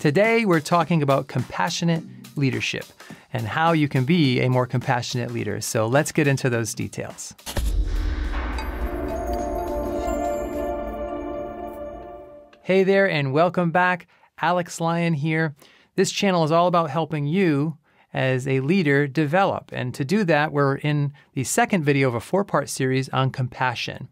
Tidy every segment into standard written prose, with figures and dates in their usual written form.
Today, we're talking about compassionate leadership and how you can be a more compassionate leader. So let's get into those details. Hey there, and welcome back. Alex Lyon here. This channel is all about helping you as a leader develop. And to do that, we're in the second video of a 4-part series on compassion.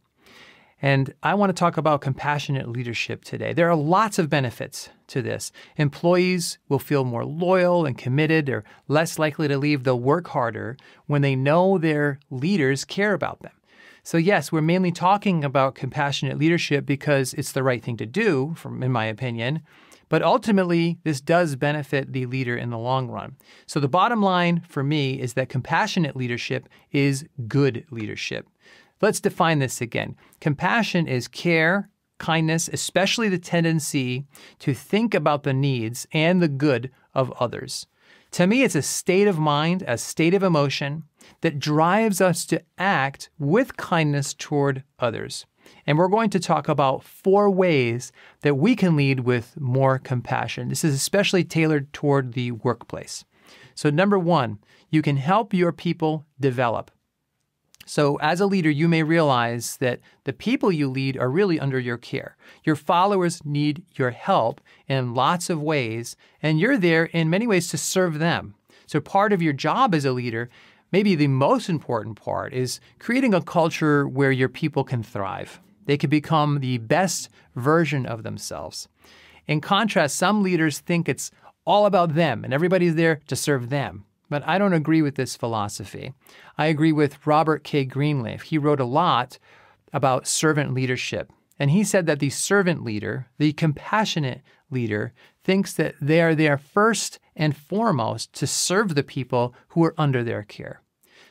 And I want to talk about compassionate leadership today. There are lots of benefits to this. Employees will feel more loyal and committed. They're less likely to leave. They'll work harder when they know their leaders care about them. So yes, we're mainly talking about compassionate leadership because it's the right thing to do, in my opinion. But ultimately, this does benefit the leader in the long run. So the bottom line for me is that compassionate leadership is good leadership. Let's define this again. Compassion is care, kindness, especially the tendency to think about the needs and the good of others. To me, it's a state of mind, a state of emotion that drives us to act with kindness toward others. And we're going to talk about 4 ways that we can lead with more compassion. This is especially tailored toward the workplace. So number 1, you can help your people develop. So as a leader, you may realize that the people you lead are really under your care. Your followers need your help in lots of ways, and you're there in many ways to serve them. So part of your job as a leader, maybe the most important part, is creating a culture where your people can thrive. They can become the best version of themselves. In contrast, some leaders think it's all about them and everybody's there to serve them. But I don't agree with this philosophy. I agree with Robert K. Greenleaf. He wrote a lot about servant leadership. And he said that the servant leader, the compassionate leader, thinks that they are there first and foremost to serve the people who are under their care.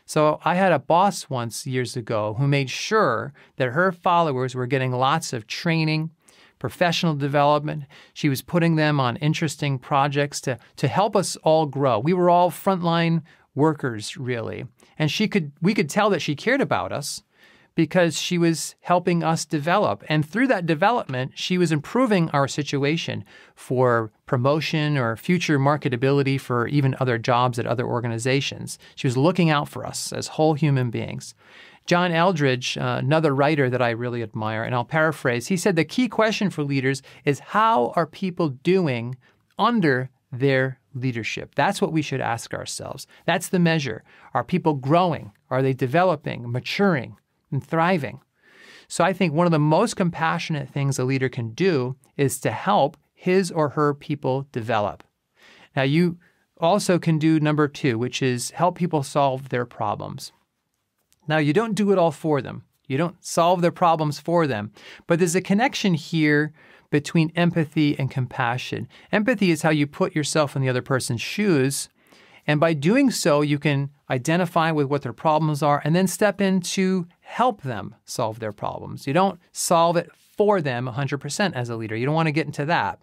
So I had a boss once years ago who made sure that her followers were getting lots of training, professional development. She was putting them on interesting projects to help us all grow. We were all frontline workers, really. And we could tell that she cared about us because she was helping us develop. And through that development, she was improving our situation for promotion or future marketability for even other jobs at other organizations. She was looking out for us as whole human beings. John Eldredge, another writer that I really admire, and I'll paraphrase, he said the key question for leaders is how are people doing under their leadership? That's what we should ask ourselves. That's the measure. Are people growing? Are they developing, maturing, and thriving? So I think one of the most compassionate things a leader can do is to help his or her people develop. Now you also can do number 2, which is help people solve their problems. Now, you don't do it all for them. You don't solve their problems for them. But there's a connection here between empathy and compassion. Empathy is how you put yourself in the other person's shoes. And by doing so, you can identify with what their problems are and then step in to help them solve their problems. You don't solve it for them 100% as a leader. You don't want to get into that.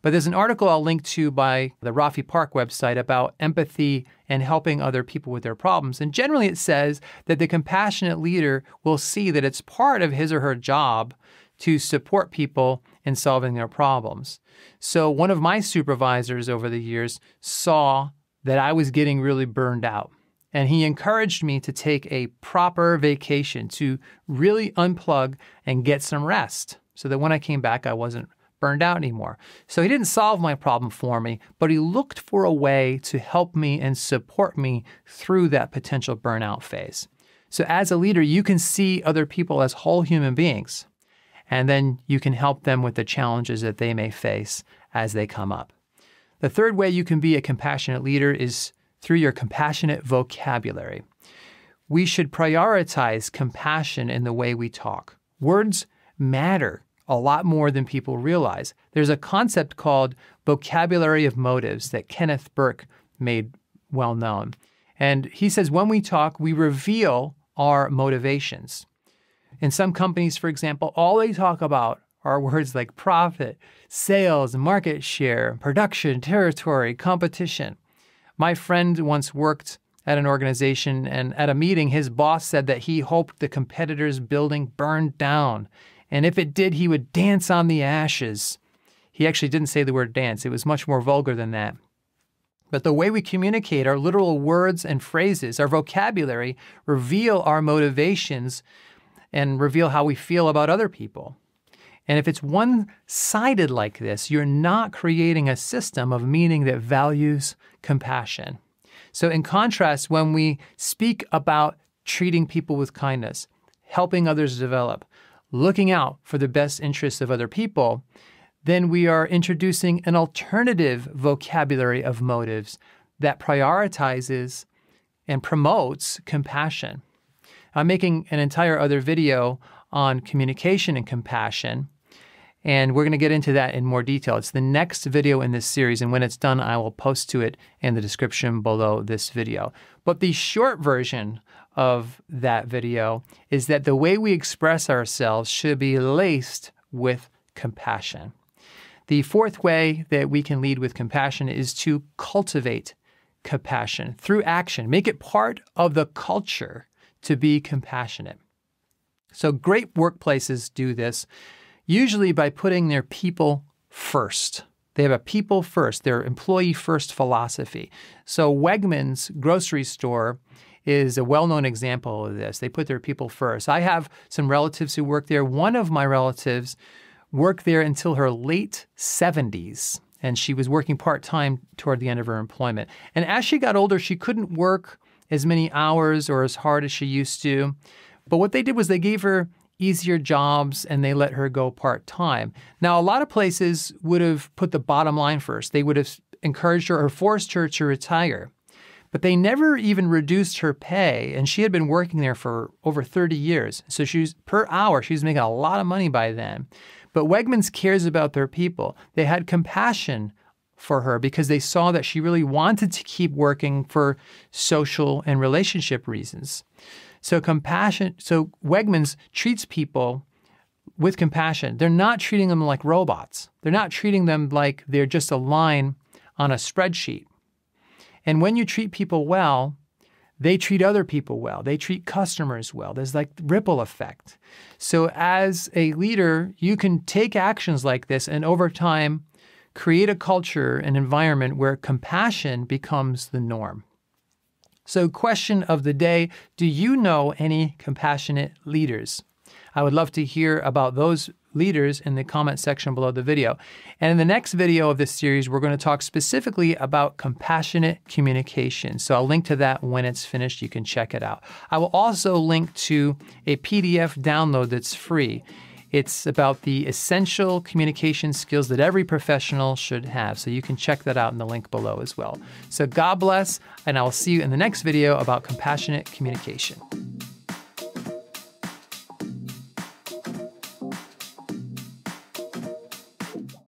But there's an article I'll link to by the Rafi Park website about empathy and helping other people with their problems. And generally it says that the compassionate leader will see that it's part of his or her job to support people in solving their problems. So one of my supervisors over the years saw that I was getting really burned out. And he encouraged me to take a proper vacation, to really unplug and get some rest so that when I came back, I wasn't burned out anymore. So he didn't solve my problem for me, but he looked for a way to help me and support me through that potential burnout phase. So as a leader, you can see other people as whole human beings, and then you can help them with the challenges that they may face as they come up. The third way you can be a compassionate leader is through your compassionate vocabulary. We should prioritize compassion in the way we talk. Words matter a lot more than people realize. There's a concept called vocabulary of motives that Kenneth Burke made well known. And he says when we talk, we reveal our motivations. In some companies, for example, all they talk about are words like profit, sales, market share, production, territory, competition. My friend once worked at an organization, and at a meeting, his boss said that he hoped the competitor's building burned down. And if it did, he would dance on the ashes. He actually didn't say the word dance. It was much more vulgar than that. But the way we communicate, our literal words and phrases, our vocabulary, reveal our motivations and reveal how we feel about other people. And if it's one-sided like this, you're not creating a system of meaning that values compassion. So in contrast, when we speak about treating people with kindness, helping others develop, looking out for the best interests of other people, then we are introducing an alternative vocabulary of motives that prioritizes and promotes compassion. I'm making an entire other video on communication and compassion, and we're going to get into that in more detail. It's the next video in this series, and when it's done, I will post to it in the description below this video. But the short version of that video is that the way we express ourselves should be laced with compassion. The fourth way that we can lead with compassion is to cultivate compassion through action. Make it part of the culture to be compassionate. So great workplaces do this, usually by putting their people first. They have a people first, their employee first philosophy. So Wegmans grocery store is a well-known example of this. They put their people first. I have some relatives who work there. One of my relatives worked there until her late 70s, and she was working part-time toward the end of her employment. And as she got older, she couldn't work as many hours or as hard as she used to. But what they did was they gave her easier jobs and they let her go part-time. Now, a lot of places would have put the bottom line first. They would have encouraged her or forced her to retire. But they never even reduced her pay, and she had been working there for over 30 years. So per hour, she was making a lot of money by then. But Wegmans cares about their people. They had compassion for her because they saw that she really wanted to keep working for social and relationship reasons. So Wegmans treats people with compassion. They're not treating them like robots. They're not treating them like they're just a line on a spreadsheet. And when you treat people well, they treat other people well. They treat customers well. There's like ripple effect. So as a leader, you can take actions like this and over time create a culture, an environment where compassion becomes the norm. So question of the day, do you know any compassionate leaders? I would love to hear about those leaders in the comment section below the video. And in the next video of this series, we're going to talk specifically about compassionate communication. So I'll link to that when it's finished. You can check it out. I will also link to a PDF download that's free. It's about the essential communication skills that every professional should have. So you can check that out in the link below as well. So God bless, and I will see you in the next video about compassionate communication.